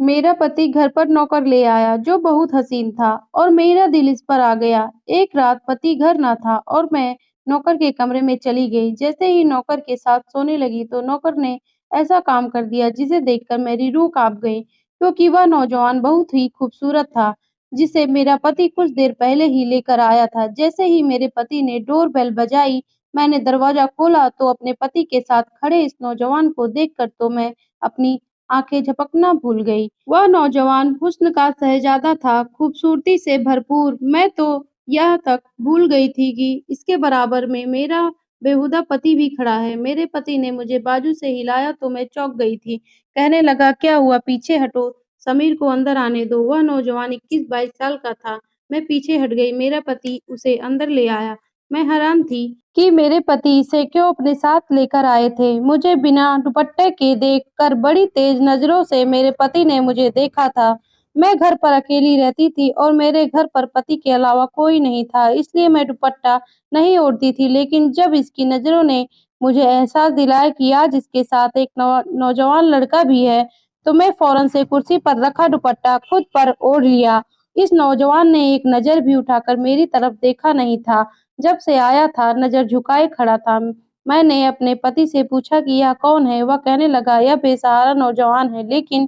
मेरा पति घर पर नौकर ले आया जो बहुत हसीन था और मेरा दिल इस पर आ गया। एक रात पति घर न था और मैं नौकर के कमरे में चली गई। जैसे ही नौकर के साथ सोने लगी तो नौकर ने ऐसा काम कर दिया जिसे देखकर मेरी रूह कांप गई, क्योंकि वह नौजवान बहुत ही खूबसूरत था जिसे मेरा पति कुछ देर पहले ही लेकर आया था। जैसे ही मेरे पति ने डोर बेल बजाई, मैंने दरवाजा खोला तो अपने पति के साथ खड़े इस नौजवान को देखकर तो मैं अपनी आंखें झपकना भूल गई। वह नौजवान हुस्न का शहजादा था, खूबसूरती से भरपूर। मैं तो यह तक भूल गई थी कि इसके बराबर में मेरा बेहुदा पति भी खड़ा है। मेरे पति ने मुझे बाजू से हिलाया तो मैं चौंक गई थी। कहने लगा, क्या हुआ? पीछे हटो, समीर को अंदर आने दो। वह नौजवान 21-22 साल का था। मैं पीछे हट गई। मेरा पति उसे अंदर ले आया। मैं हैरान थी कि मेरे पति इसे क्यों अपने साथ लेकर आए थे। मुझे बिना दुपट्टे के देखकर बड़ी तेज नज़रों से मेरे पति ने मुझे देखा था। मैं घर पर अकेली रहती थी और मेरे घर पर पति के अलावा कोई नहीं था, इसलिए मैं दुपट्टा नहीं ओढ़ती थी। लेकिन जब इसकी नज़रों ने मुझे एहसास दिलाया कि आज इसके साथ एक नौजवान लड़का भी है, तो मैं फ़ौरन से कुर्सी पर रखा दुपट्टा खुद पर ओढ़ लिया। इस नौजवान ने एक नज़र भी उठाकर मेरी तरफ देखा नहीं था। जब से आया था, नज़र झुकाए खड़ा था। मैंने अपने पति से पूछा कि यह कौन है? वह कहने लगा, यह बेसहारा नौजवान है, लेकिन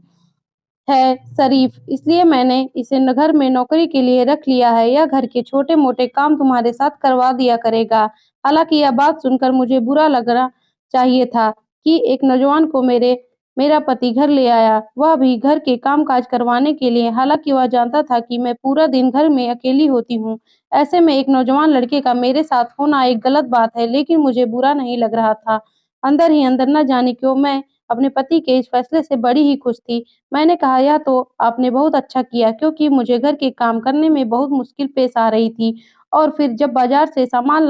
है शरीफ, इसलिए मैंने इसे घर में नौकरी के लिए रख लिया है। यह घर के छोटे-मोटे काम तुम्हारे साथ करवा दिया करेगा। हालाँकि यह बात सुनकर मुझे बुरा लगना चाहिए था कि एक नौजवान को मेरा पति घर ले आया, वह भी घर के काम-काज करवाने के लिए। हालाँकि वह जानता था कि मैं पूरा दिन घर में अकेली होती हूँ। ऐसे में एक नौजवान लड़के का मेरे साथ होना एक गलत बात है, लेकिन मुझे बुरा नहीं लग रहा था। अंदर ही अंदर न जाने क्यों मैं अपने पति के इस फैसले से बड़ी ही खुश थी। मैंने कहा, यह तो आपने बहुत अच्छा किया, क्योंकि मुझे घर के काम करने में बहुत मुश्किल पेश आ रही थी और फिर जब बाज़ार से सामान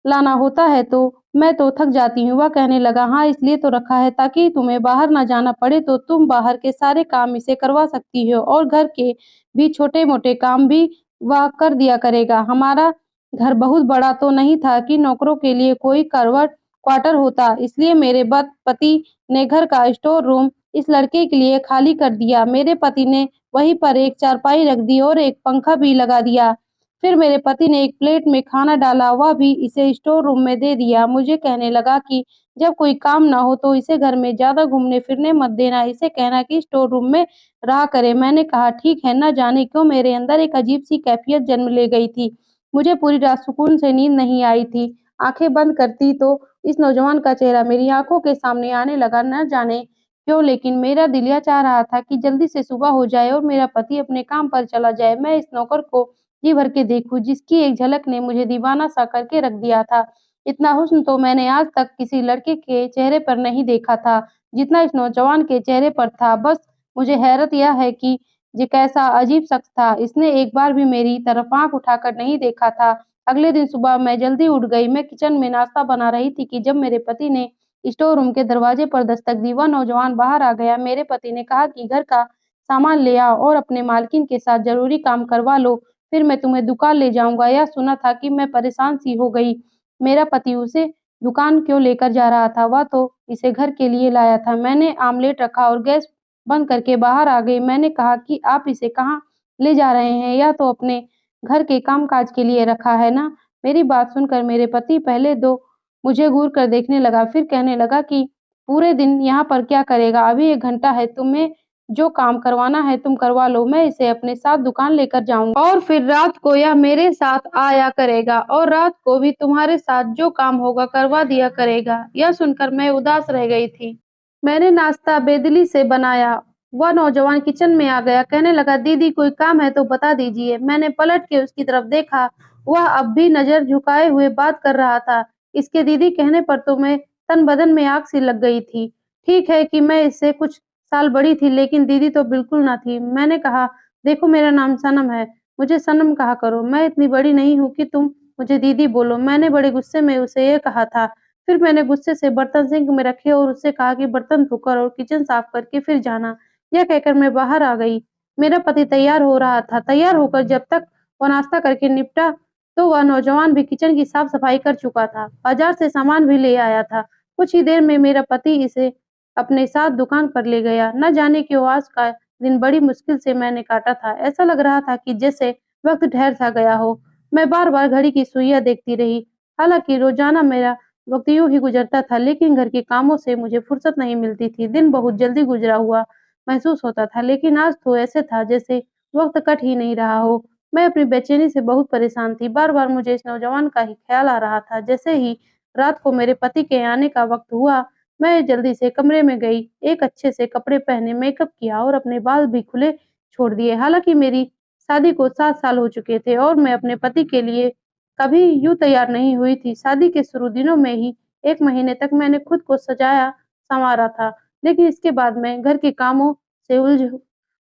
लाना होता है तो मैं तो थक जाती हूँ। वह कहने लगा, हाँ, इसलिए तो रखा है ताकि तुम्हें बाहर ना जाना पड़े, तो तुम बाहर के सारे काम इसे करवा सकती हो और घर के भी छोटे-मोटे काम भी वह कर दिया करेगा। हमारा घर बहुत बड़ा तो नहीं था कि नौकरों के लिए कोई क्वार्टर होता, इसलिए मेरे पति ने घर का स्टोर रूम इस लड़के के लिए खाली कर दिया। मेरे पति ने वहीं पर एक चारपाई रख दी और एक पंखा भी लगा दिया। फिर मेरे पति ने एक प्लेट में खाना डाला, वह भी इसे स्टोर रूम में दे दिया। मुझे कहने लगा कि जब कोई काम ना हो तो इसे घर में ज़्यादा घूमने-फिरने मत देना, इसे कहना कि स्टोर रूम में रहा करे। मैंने कहा, ठीक है। न जाने क्यों मेरे अंदर एक अजीब-सी कैफ़ियत जन्म ले गई थी। मुझे पूरी रात सुकून से नींद नहीं आई थी। आँखें बंद करती तो इस नौजवान का चेहरा मेरी आँखों के सामने आने लगा। न जाने क्यों, लेकिन मेरा दिल यह चाह रहा था कि जल्दी से सुबह हो जाए और मेरा पति अपने काम पर चला जाए। मैं इस नौकर को जी भर के देखूँ, जिसकी एक झलक ने मुझे दीवाना-सा करके रख दिया था। इतना हुस्न तो मैंने आज तक किसी लड़के के चेहरे पर नहीं देखा था, जितना इस नौजवान के चेहरे पर था। बस मुझे हैरत यह है कि ये कैसा अजीब शख्स था। इसने एक बार भी मेरी तरफ आँख उठाकर नहीं देखा था। अगले दिन सुबह मैं जल्दी उठ गई। मैं किचन में नाश्ता बना रही थी कि जब मेरे पति ने स्टोर रूम के दरवाजे पर दस्तक दी। वह नौजवान बाहर आ गया। मेरे पति ने कहा कि घर का सामान ले आओ और अपने मालकिन के साथ ज़रूरी काम करवा लो, फिर मैं तुम्हें दुकान ले जाऊँगा। यह सुना था कि मैं परेशान-सी हो गई। मेरा पति उसे दुकान क्यों लेकर जा रहा था? वह तो इसे घर के लिए लाया था। मैंने आमलेट रखा और गैस बंद करके बाहर आ गई। मैंने कहा कि आप इसे कहाँ ले जा रहे हैं? यह तो अपने घर के काम-काज के लिए रखा है ना? मेरी बात सुनकर मेरे पति पहले तो मुझे घूर कर देखने लगा, फिर कहने लगा कि पूरे दिन यहाँ पर क्या करेगा? अभी 1 घंटा है, तुम्हें जो काम करवाना है तुम करवा लो। मैं इसे अपने साथ दुकान लेकर जाऊँगा और फिर रात को यह मेरे साथ आया करेगा और रात को भी तुम्हारे साथ जो काम होगा करवा दिया करेगा। यह सुनकर मैं उदास रह गई थी। मैंने नाश्ता बेदिली से बनाया। वह नौजवान किचन में आ गया, कहने लगा, दीदी कोई काम है तो बता दीजिए। मैंने पलट के उसकी तरफ देखा, वह अब भी नज़र झुकाए हुए बात कर रहा था। इसके दीदी कहने पर तो मैं तन-बदन में आग सी लग गई थी। ठीक है कि मैं इससे कुछ साल बड़ी थी, लेकिन दीदी तो बिल्कुल ना थी। मैंने कहा, देखो मेरा नाम सनम है, मुझे सनम कहा करो। मैं इतनी बड़ी नहीं हूँ कि तुम मुझे दीदी बोलो। मैंने बड़े गुस्से में उसे ये कहा था। फिर मैंने गुस्से से बर्तन सिंक में रखे और उससे कहा कि बर्तन धोकर और किचन साफ करके फिर जाना। यह कहकर मैं बाहर आ गई। मेरा पति तैयार हो रहा था। तैयार होकर जब तक वह नाश्ता करके निपटा, तो वह नौजवान भी किचन की साफ-सफाई कर चुका था। बाजार से सामान भी ले आया था। कुछ ही देर में मेरा पति इसे अपने साथ दुकान पर ले गया। न जाने क्यों आज का दिन बड़ी मुश्किल से मैंने काटा था। ऐसा लग रहा था कि जैसे वक़्त ठहर सा गया हो। मैं बार-बार घड़ी की सुइयाँ देखती रही। हालाँकि रोज़ाना मेरा वक़्त यूँ ही गुज़रता था, लेकिन घर के कामों से मुझे फुर्सत नहीं मिलती थी। दिन बहुत जल्दी गुज़रा हुआ महसूस होता था, लेकिन आज तो ऐसे था जैसे वक़्त कट ही नहीं रहा हो। मैं अपनी बेचैनी से बहुत परेशान थी। बार-बार मुझे इस नौजवान का ही ख़्याल आ रहा था। जैसे ही रात को मेरे पति के आने का वक़्त हुआ, मैं जल्दी से कमरे में गई, एक अच्छे से कपड़े पहने, मेकअप किया और अपने बाल भी खुले छोड़ दिए। हालाँकि मेरी शादी को 7 साल हो चुके थे और मैं अपने पति के लिए कभी यूँ तैयार नहीं हुई थी। शादी के शुरू दिनों में ही 1 महीने तक मैंने खुद को सजाया-सँवारा था, लेकिन इसके बाद मैं घर के कामों से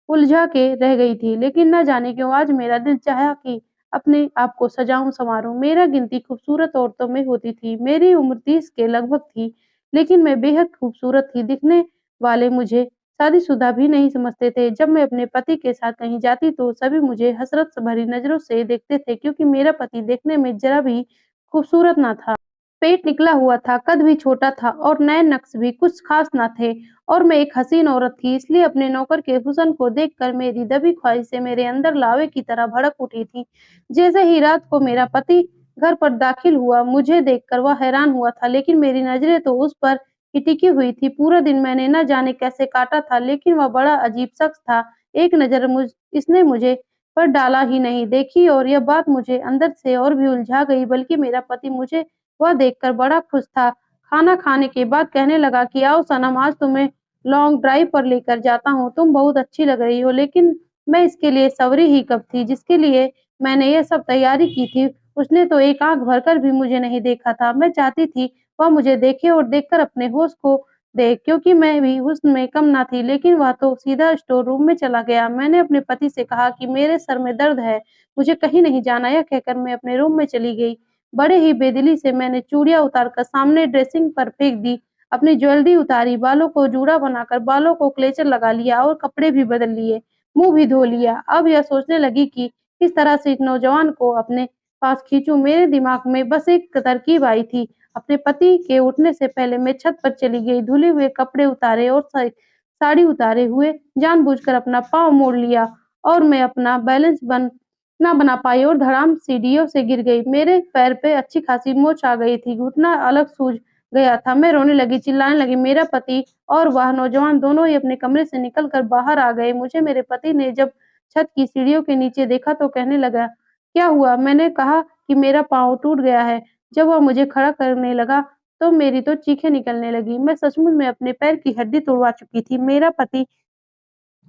उलझा के रह गई थी। लेकिन न जाने क्यों आज मेरा दिल चाहा कि अपने आप को सजाऊँ-सँवारूँ। मेरा गिनती खूबसूरत औरतों में होती थी। मेरी उम्र 30 के लगभग थी, लेकिन मैं बेहद खूबसूरत थी। दिखने वाले मुझे शादीशुदा भी नहीं समझते थे। जब मैं अपने पति के साथ कहीं जाती तो सभी मुझे हसरत से भरी नज़रों से देखते थे, क्योंकि मेरा पति देखने में ज़रा भी खूबसूरत ना था। पेट निकला हुआ था, कद भी छोटा था और नैन-नक्श भी कुछ ख़ास ना थे और मैं एक हसीन औरत थी, इसलिए अपने नौकर के हुस्न को देखकर मेरी दबी ख्वाहिशें मेरे अंदर लावे की तरह भड़क उठी थीं। जैसे ही रात को मेरा पति घर पर दाखिल हुआ, मुझे देखकर वह हैरान हुआ था, लेकिन मेरी नज़रें तो उस पर ही टिकी हुई थी। पूरा दिन मैंने न जाने कैसे काटा था, लेकिन वह बड़ा अजीब शख्स था। एक नज़र इसने मुझे पर डाला ही नहीं देखी और यह बात मुझे अंदर से और भी उलझा गई, बल्कि मेरा पति मुझे वह देखकर बड़ा खुश था। खाना खाने के बाद कहने लगा कि आओ सनम, आज तुम्हें लॉन्ग ड्राइव पर लेकर जाता हूँ। तुम बहुत अच्छी लग रही हो। लेकिन मैं इसके लिए सवरी ही कब थी, जिसके लिए मैंने ये सब तैयारी की थी। उसने तो एक आँख भरकर भी मुझे नहीं देखा था। मैं चाहती थी वह मुझे देखे और देखकर अपने होश खो दे, क्योंकि मैं भी हुस्न में कम ना थी। लेकिन वह तो सीधा स्टोर रूम में चला गया। मैंने अपने पति से कहा कि मेरे सर में दर्द है, मुझे कहीं नहीं जाना। यह कहकर मैं अपने रूम में चली गई। बड़े ही बेदिली से मैंने चूड़ियाँ उतारकर सामने ड्रेसिंग पर फेंक दी, अपनी ज्वेलरी उतारी, बालों को जूड़ा बनाकर बालों को क्लेचर लगा लिया और कपड़े भी बदल लिए, मुँह भी धो लिया। अब यह सोचने लगी कि किस तरह से इस नौजवान को अपने पास खींचूँ। मेरे दिमाग में बस एक तरकीब आई थी। अपने पति के उठने से पहले मैं छत पर चली गई, धुले हुए कपड़े उतारे और साड़ी उतारे हुए जानबूझकर अपना पाँव मोड़ लिया और मैं अपना बैलेंस ना बना पाई और धड़ाम सीढ़ियों से गिर गई। मेरे पैर पे अच्छी खासी मोच आ गई थी, घुटना अलग सूज गया था। मैं रोने लगी, चिल्लाने लगी। मेरा पति और वह नौजवान दोनों ही अपने कमरे से निकल कर बाहर आ गए। मुझे मेरे पति ने जब छत की सीढ़ियों के नीचे देखा तो कहने लगा, "क्या हुआ?" मैंने कहा कि मेरा पाँव टूट गया है। जब वह मुझे खड़ा करने लगा, तो मेरी तो चीखें निकलने लगीं। मैं सचमुच में अपने पैर की हड्डी तुड़वा चुकी थी। मेरा पति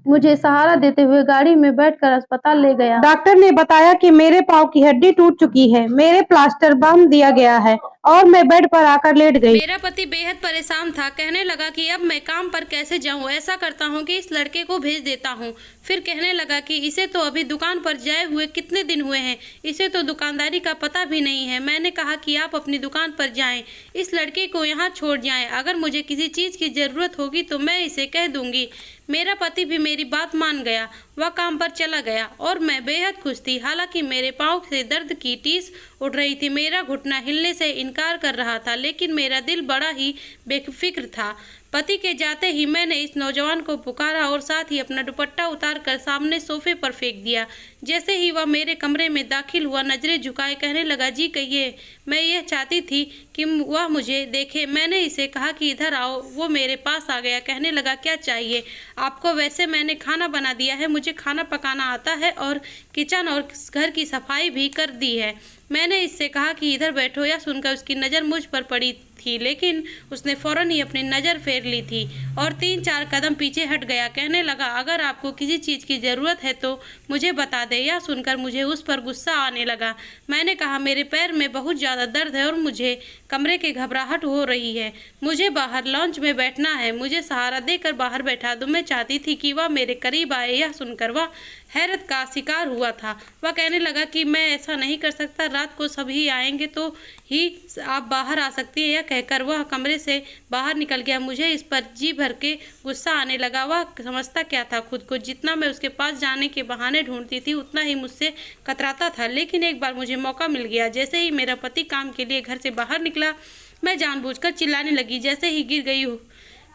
मुझे सहारा देते हुए गाड़ी में बैठकर अस्पताल ले गया। डॉक्टर ने बताया कि मेरे पाँव की हड्डी टूट चुकी है, मेरे प्लास्टर बाँध दिया गया है और मैं बेड पर आकर लेट गई। मेरा पति बेहद परेशान था, कहने लगा कि अब मैं काम पर कैसे जाऊं? ऐसा करता हूं कि इस लड़के को भेज देता हूं। फिर कहने लगा कि इसे तो अभी दुकान पर जाए हुए कितने दिन हुए हैं, इसे तो दुकानदारी का पता भी नहीं है। मैंने कहा कि आप अपनी दुकान पर जाएं, इस लड़के को यहाँ छोड़ जाएं। अगर मुझे किसी चीज़ की ज़रूरत होगी तो मैं इसे कह दूंगी। मेरा पति भी मेरी बात मान गया, वह काम पर चला गया और मैं बेहद खुश थी। हालांकि मेरे पाँव से दर्द की टीस उठ रही थी, मेरा घुटना हिलने से इनकार कर रहा था, लेकिन मेरा दिल बड़ा ही बेफिक्र था। पति के जाते ही मैंने इस नौजवान को पुकारा और साथ ही अपना दुपट्टा उतार कर सामने सोफे पर फेंक दिया। जैसे ही वह मेरे कमरे में दाखिल हुआ, नजरें झुकाए कहने लगा, जी कहिए। मैं यह चाहती थी कि वह मुझे देखे। मैंने इसे कहा कि इधर आओ, वो मेरे पास आ गया। कहने लगा, क्या चाहिए आपको? वैसे मैंने खाना बना दिया है, मुझे खाना पकाना आता है और किचन और घर की सफाई भी कर दी है। मैंने इससे कहा कि इधर बैठो। यह सुनकर उसकी नज़र मुझ पर पड़ी थी, लेकिन उसने फौरन ही अपनी नज़र फेर ली थी और 3-4 कदम पीछे हट गया। कहने लगा, अगर आपको किसी चीज़ की ज़रूरत है तो मुझे बता दे। यह सुनकर मुझे उस पर गुस्सा आने लगा। मैंने कहा, मेरे पैर में बहुत ज़्यादा दर्द है और मुझे कमरे की घबराहट हो रही है, मुझे बाहर लॉन्च में बैठना है, मुझे सहारा देकर बाहर बैठा दो। मैं चाहती थी कि वह मेरे करीब आए। यह सुनकर वह हैरत का शिकार हुआ था। वह कहने लगा कि मैं ऐसा नहीं कर सकता, रात को सभी आएंगे तो ही आप बाहर आ सकती है। यह कहकर वह कमरे से बाहर निकल गया। मुझे इस पर जी भर के गुस्सा आने लगा। वह समझता क्या था खुद को? जितना मैं उसके पास जाने के बहाने ढूंढती थी, उतना ही मुझसे कतराता था। लेकिन एक बार मुझे मौका मिल गया। जैसे ही मेरा पति काम के लिए घर से बाहर निकला, मैं जानबूझकर चिल्लाने लगी। जैसे ही गिर गई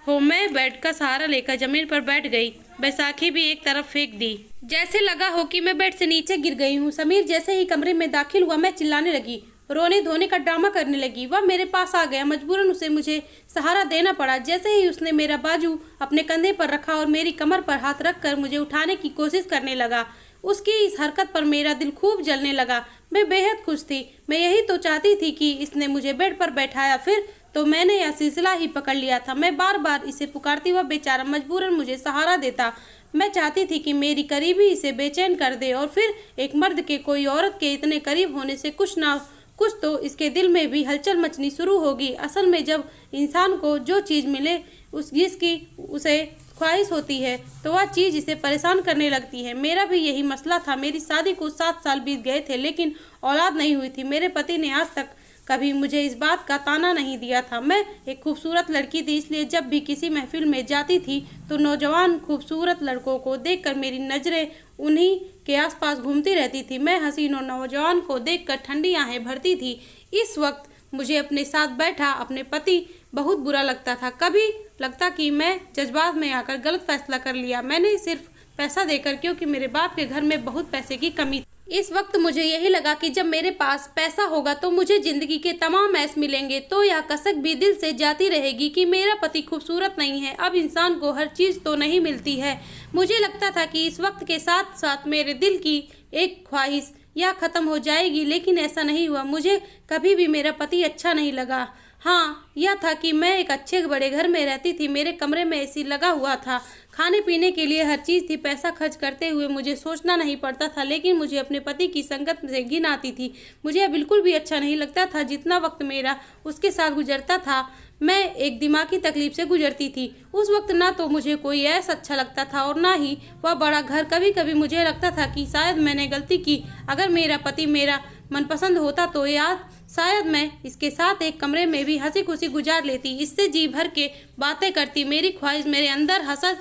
हो। मैं बेड का सहारा लेकर जमीन पर बैठ गई, बैसाखी भी एक तरफ फेंक दी। जैसे लगा हो कि मैं बेड से नीचे गिर गई हूँ। समीर जैसे ही कमरे में दाखिल हुआ, मैं चिल्लाने लगी, रोने धोने का ड्रामा करने लगी। वह मेरे पास आ गया, मजबूरन उसे मुझे सहारा देना पड़ा। जैसे ही उसने मेरा बाजू अपने कंधे पर रखा और मेरी कमर पर हाथ रखकर मुझे उठाने की कोशिश करने लगा, उसकी इस हरकत पर मेरा दिल खूब जलने लगा। मैं बेहद खुश थी। मैं यही तो चाहती थी कि इसने मुझे बेड पर बैठाया, फिर तो मैंने यह सिलसिला ही पकड़ लिया था। मैं बार बार इसे पुकारती, वह बेचारा मजबूरन मुझे सहारा देता। मैं चाहती थी कि मेरी करीबी इसे बेचैन कर दे और फिर एक मर्द के कोई औरत के इतने करीब होने से कुछ तो इसके दिल में भी हलचल मचनी शुरू होगी। असल में जब इंसान को जो चीज़ मिले जिसकी उसे ख्वाहिश होती है तो वह चीज़ इसे परेशान करने लगती है। मेरा भी यही मसला था। मेरी शादी को 7 साल बीत गए थे लेकिन औलाद नहीं हुई थी। मेरे पति ने आज तक कभी मुझे इस बात का ताना नहीं दिया था। मैं एक खूबसूरत लड़की थी, इसलिए जब भी किसी महफिल में जाती थी तो नौजवान खूबसूरत लड़कों को देखकर मेरी नज़रें उन्हीं के आसपास घूमती रहती थी। मैं हसीन और नौजवान को देखकर ठंडी आहें भरती थी। इस वक्त मुझे अपने साथ बैठा अपने पति बहुत बुरा लगता था। कभी लगता कि मैं जज्बात में आकर गलत फैसला कर लिया। मैंने सिर्फ पैसा देकर, क्योंकि मेरे बाप के घर में बहुत पैसे की कमी थी। इस वक्त मुझे यही लगा कि जब मेरे पास पैसा होगा तो मुझे जिंदगी के तमाम ऐश मिलेंगे, तो यह कसक भी दिल से जाती रहेगी कि मेरा पति खूबसूरत नहीं है। अब इंसान को हर चीज़ तो नहीं मिलती है। मुझे लगता था कि इस वक्त के साथ साथ मेरे दिल की एक ख्वाहिश यह ख़त्म हो जाएगी, लेकिन ऐसा नहीं हुआ। मुझे कभी भी मेरा पति अच्छा नहीं लगा। हाँ, यह था कि मैं एक अच्छे बड़े घर में रहती थी। मेरे कमरे में एसी लगा हुआ था, खाने पीने के लिए हर चीज़ थी। पैसा खर्च करते हुए मुझे सोचना नहीं पड़ता था, लेकिन मुझे अपने पति की संगत से घिन आती थी। मुझे यह बिल्कुल भी अच्छा नहीं लगता था। जितना वक्त मेरा उसके साथ गुजरता था, मैं एक दिमागी तकलीफ से गुजरती थी। उस वक्त ना तो मुझे कोई ऐसा अच्छा लगता था और ना ही वह बड़ा घर। कभी कभी मुझे लगता था कि शायद मैंने गलती की। अगर मेरा पति मेरा मनपसंद होता तो यार शायद मैं इसके साथ एक कमरे में भी हंसी खुशी गुजार लेती, इससे जी भर के बातें करती। मेरी ख्वाहिश मेरे अंदर हसद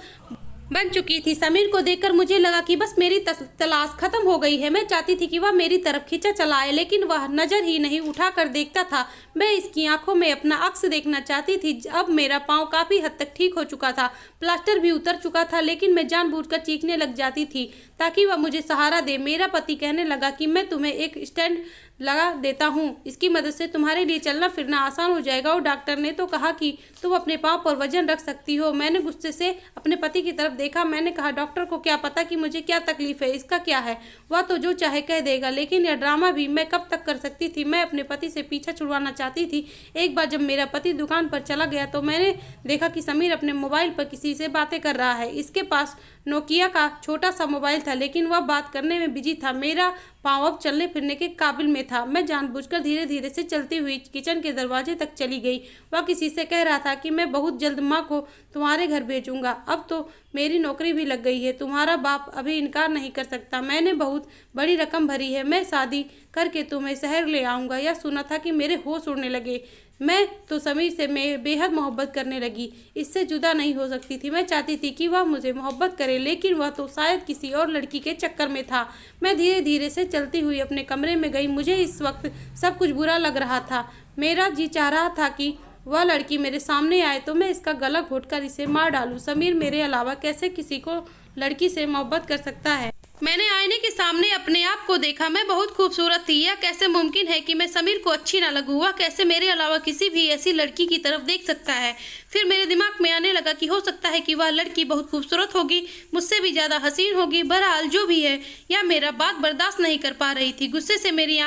बन चुकी थी। समीर को देखकर मुझे लगा कि बस मेरी तलाश खत्म हो गई है। मैं चाहती थी कि वह मेरी तरफ खींचा चलाए, लेकिन वह नज़र ही नहीं उठाकर देखता था। मैं इसकी आंखों में अपना अक्स देखना चाहती थी। अब मेरा पाँव काफ़ी हद तक ठीक हो चुका था, प्लास्टर भी उतर चुका था, लेकिन मैं जानबूझकर चीखने लग जाती थी ताकि वह मुझे सहारा दे। मेरा पति कहने लगा कि मैं तुम्हें एक स्टैंड लगा देता हूँ, इसकी मदद से तुम्हारे लिए चलना फिरना आसान हो जाएगा, और डॉक्टर ने तो कहा कि तुम अपने पाँव पर वजन रख सकती हो। मैंने गुस्से से अपने पति की तरफ देखा। मैंने कहा, डॉक्टर को क्या पता कि मुझे क्या तकलीफ है, इसका क्या है, वह तो जो चाहे कह देगा। लेकिन यह ड्रामा भी मैं कब तक कर सकती थी। मैं अपने पति से पीछा छुड़वाना चाहती थी। एक बार जब मेरा पति दुकान पर चला गया तो मैंने देखा कि समीर अपने मोबाइल पर किसी से बातें कर रहा है। इसके पास नोकिया का छोटा सा मोबाइल था, लेकिन वह बात करने में बिजी था। मेरा पाँव अब चलने फिरने के काबिल में था। मैं जानबूझकर धीरे धीरे से चलती हुई किचन के दरवाजे तक चली गई। वह किसी से कह रहा था कि मैं बहुत जल्द माँ को तुम्हारे घर भेजूंगा। अब तो मेरी नौकरी भी लग गई है, तुम्हारा बाप अभी इनकार नहीं कर सकता। मैंने बहुत बड़ी रकम भरी है, मैं शादी करके तुम्हें शहर ले आऊँगा। यह सुना था कि मेरे होश उड़ने लगे। मैं तो समीर से मैं बेहद मोहब्बत करने लगी, इससे जुदा नहीं हो सकती थी। मैं चाहती थी कि वह मुझे मोहब्बत करे, लेकिन वह तो शायद किसी और लड़की के चक्कर में था। मैं धीरे धीरे से चलती हुई अपने कमरे में गई। मुझे इस वक्त सब कुछ बुरा लग रहा था। मेरा जी चाह रहा था कि वह लड़की मेरे सामने आए तो मैं इसका गला घोटकर इसे मार डालूं। समीर मेरे अलावा कैसे किसी को लड़की से मोहब्बत कर सकता है। मैंने आईने के सामने अपने आप को देखा। मैं बहुत खूबसूरत थी। यह कैसे मुमकिन है कि मैं समीर को अच्छी ना लगूं? वह कैसे मेरे अलावा किसी भी ऐसी लड़की की तरफ देख सकता है? फिर मेरे दिमाग में आने लगा कि हो सकता है कि वह लड़की बहुत खूबसूरत होगी, मुझसे भी ज़्यादा हसीन होगी। बहरहाल जो भी है, यह मेरा बात बर्दाश्त नहीं कर पा रही थी। गुस्से से मेरी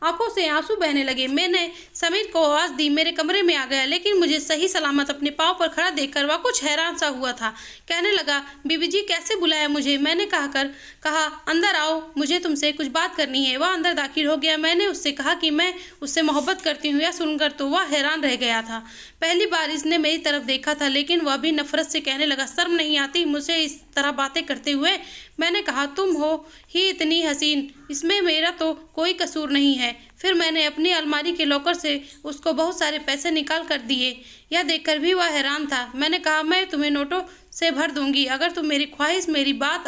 आंखों से आंसू बहने लगे। मैंने समीर को आवाज़ दी, मेरे कमरे में आ गया, लेकिन मुझे सही सलामत अपने पाँव पर खड़ा देखकर वह कुछ हैरान सा हुआ था। कहने लगा, बीबी जी कैसे बुलाया मुझे? मैंने कहा अंदर आओ, मुझे तुमसे कुछ बात करनी है। वह अंदर दाखिल हो गया। मैंने उससे कहा कि मैं उससे मोहब्बत करती हूँ। यह सुनकर तो वह हैरान रह गया था। पहली बार इसने मेरी तरफ देखा था, लेकिन वह भी नफरत से कहने लगा, शर्म नहीं आती मुझे इस तरह बातें करते हुए? मैंने कहा, तुम हो ही इतनी हसीन, इसमें मेरा तो कोई कसूर नहीं है। फिर मैंने अपनी अलमारी के लॉकर से उसको बहुत सारे पैसे निकाल कर दिए। यह देखकर भी वह हैरान था। मैंने कहा, मैं तुम्हें नोटों से भर दूंगी अगर तुम मेरी ख्वाहिश, मेरी बात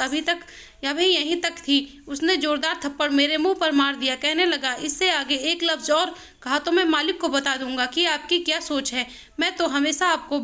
अभी यहीं तक थी। उसने जोरदार थप्पड़ मेरे मुंह पर मार दिया। कहने लगा, इससे आगे एक लफ्ज़ और कहा तो मैं मालिक को बता दूंगा कि आपकी क्या सोच है। मैं तो हमेशा आपको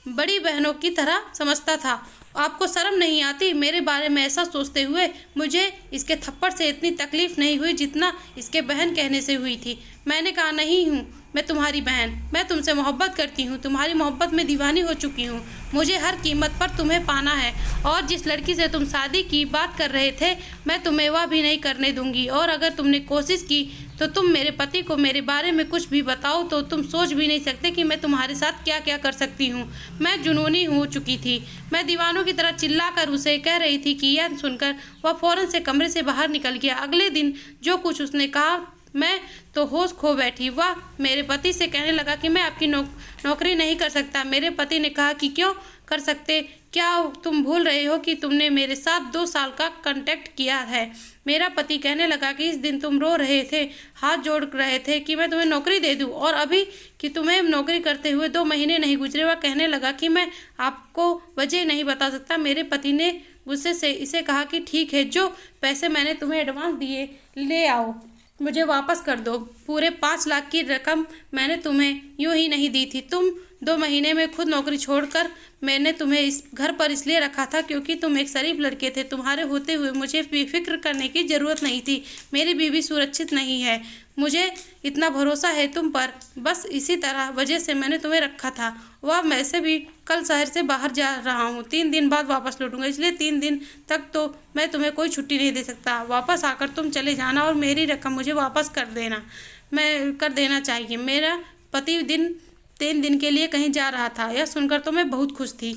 बड़ी बहनों की तरह समझता था। आपको शर्म नहीं आती मेरे बारे में ऐसा सोचते हुए? मुझे इसके थप्पड़ से इतनी तकलीफ नहीं हुई जितना इसके बहन कहने से हुई थी। मैंने कहा, नहीं हूँ मैं तुम्हारी बहन, मैं तुमसे मोहब्बत करती हूँ, तुम्हारी मोहब्बत में दीवानी हो चुकी हूँ। मुझे हर कीमत पर तुम्हें पाना है और जिस लड़की से तुम शादी की बात कर रहे थे मैं तुम्हें वह भी नहीं करने दूंगी। और अगर तुमने कोशिश की तो तुम मेरे पति को मेरे बारे में कुछ भी बताओ तो तुम सोच भी नहीं सकते कि मैं तुम्हारे साथ क्या क्या कर सकती हूँ। मैं जुनूनी हो चुकी थी। मैं दीवानों की तरह चिल्लाकर उसे कह रही थी कि यह सुनकर वह फौरन से कमरे से बाहर निकल गया। अगले दिन जो कुछ उसने कहा मैं तो होश खो बैठी। वह मेरे पति से कहने लगा कि मैं आपकी नौकरी नहीं कर सकता। मेरे पति ने कहा कि क्यों कर सकते, क्या तुम भूल रहे हो कि तुमने मेरे साथ 2 साल का कॉन्ट्रैक्ट किया है। मेरा पति कहने लगा कि इस दिन तुम रो रहे थे, हाथ जोड़ रहे थे कि मैं तुम्हें नौकरी दे दूं और अभी कि तुम्हें नौकरी करते हुए 2 महीने नहीं गुजरे। वह कहने लगा कि मैं आपको वजह नहीं बता सकता। मेरे पति ने गुस्से से इसे कहा कि ठीक है, जो पैसे मैंने तुम्हें एडवांस दिए ले आओ, मुझे वापस कर दो। पूरे 5 लाख की रकम मैंने तुम्हें यूं ही नहीं दी थी। तुम 2 महीने में खुद नौकरी छोड़कर मैंने तुम्हें इस घर पर इसलिए रखा था क्योंकि तुम एक शरीफ लड़के थे। तुम्हारे होते हुए मुझे बेफिक्र करने की ज़रूरत नहीं थी। मेरी बीवी सुरक्षित नहीं है, मुझे इतना भरोसा है तुम पर, बस इसी तरह वजह से मैंने तुम्हें रखा था। वह वैसे भी कल शहर से बाहर जा रहा हूँ, 3 दिन बाद वापस लौटूंगा, इसलिए 3 दिन तक तो मैं तुम्हें कोई छुट्टी नहीं दे सकता। वापस आकर तुम चले जाना और मेरी रकम मुझे वापस कर देना चाहिए। मेरा पति 3 दिन के लिए कहीं जा रहा था। यह सुनकर तो मैं बहुत खुश थी।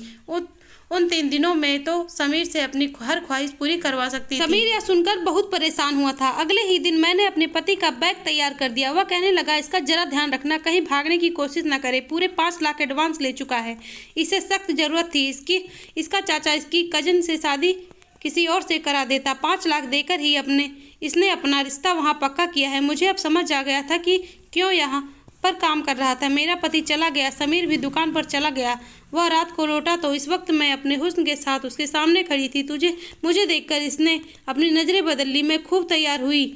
उन 3 दिनों में तो समीर से अपनी हर ख्वाहिश पूरी करवा सकती थी। समीर यह सुनकर बहुत परेशान हुआ था। अगले ही दिन मैंने अपने पति का बैग तैयार कर दिया। वह कहने लगा, इसका जरा ध्यान रखना, कहीं भागने की कोशिश न करे। पूरे 5 लाख एडवांस ले चुका है, इसे सख्त जरूरत थी। इसका चाचा इसकी कजन से शादी किसी और से करा देता। 5 लाख देकर ही इसने अपना रिश्ता वहाँ पक्का किया है। मुझे अब समझ आ गया था कि क्यों यहाँ पर काम कर रहा था। मेरा पति चला गया, समीर भी दुकान पर चला गया। वह रात को लौटा तो इस वक्त मैं अपने हुस्न के साथ उसके सामने खड़ी थी। मुझे देखकर इसने अपनी नज़रें बदल ली। मैं खूब तैयार हुई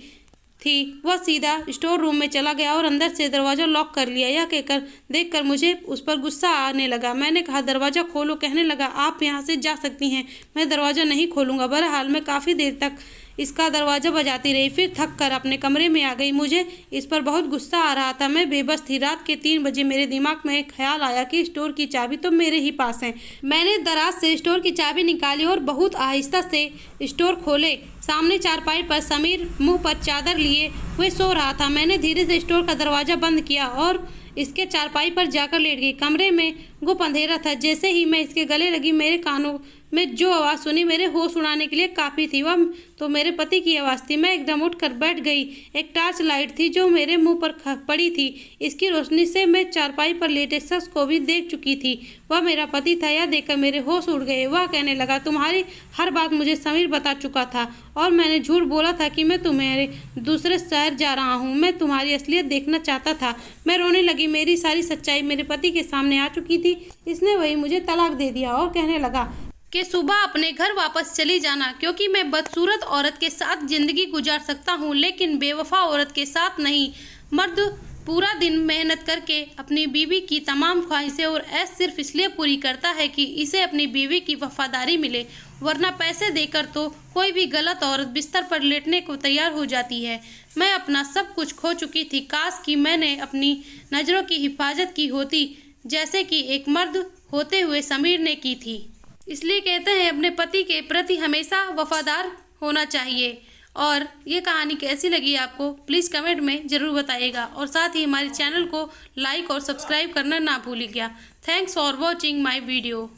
थी। वह सीधा स्टोर रूम में चला गया और अंदर से दरवाज़ा लॉक कर लिया। यह कहकर देखकर मुझे उस पर गुस्सा आने लगा। मैंने कहा, दरवाज़ा खोलो। कहने लगा, आप यहाँ से जा सकती हैं, मैं दरवाज़ा नहीं खोलूँगा। बहरहाल मैं काफ़ी देर तक इसका दरवाज़ा बजाती रही, फिर थक कर अपने कमरे में आ गई। मुझे इस पर बहुत गुस्सा आ रहा था। मैं बेबस थी। रात के 3 बजे मेरे दिमाग में एक ख्याल आया कि स्टोर की चाबी तो मेरे ही पास है। मैंने दराज से स्टोर की चाबी निकाली और बहुत आहिस्ता से स्टोर खोले। सामने चारपाई पर समीर मुंह पर चादर लिए हुए सो रहा था। मैंने धीरे से स्टोर का दरवाज़ा बंद किया और इसके चारपाई पर जाकर लेट गई। कमरे में गुप अंधेरा था। जैसे ही मैं इसके गले लगी, मेरे कानों में जो आवाज़ सुनी मेरे होश उड़ाने के लिए काफ़ी थी। वह तो मेरे पति की आवाज़ थी। मैं एकदम उठकर बैठ गई। एक टॉर्च लाइट थी जो मेरे मुंह पर पड़ी थी। इसकी रोशनी से मैं चारपाई पर लेटे शख्स को भी देख चुकी थी। वह मेरा पति था। यह देखकर मेरे होश उड़ गए। वह कहने लगा, तुम्हारी हर बात मुझे समीर बता चुका था और मैंने झूठ बोला था कि मैं तुम्हारे दूसरे शहर जा रहा हूँ। मैं तुम्हारी असलियत देखना चाहता था। मैं रोने लगी। मेरी सारी सच्चाई मेरे पति के सामने आ चुकी थी। इसने वही मुझे तलाक दे दिया और कहने लगा कि सुबह अपने घर वापस चली जाना, क्योंकि मैं बदसूरत औरत के साथ जिंदगी गुजार सकता हूँ लेकिन बेवफा औरत के साथ नहीं। मर्द पूरा दिन मेहनत करके अपनी बीवी की तमाम ख्वाहिशें और ऐश सिर्फ इसलिए पूरी करता है कि इसे अपनी बीवी की वफादारी मिले, वरना पैसे देकर तो कोई भी गलत औरत बिस्तर पर लेटने को तैयार हो जाती है। मैं अपना सब कुछ खो चुकी थी। काश कि मैंने अपनी नज़रों की हिफाजत की होती जैसे कि एक मर्द होते हुए समीर ने की थी। इसलिए कहते हैं अपने पति के प्रति हमेशा वफादार होना चाहिए। और ये कहानी कैसी लगी आपको प्लीज़ कमेंट में ज़रूर बताइएगा और साथ ही हमारे चैनल को लाइक और सब्सक्राइब करना ना भूलिएगा। Thanks for watching my video.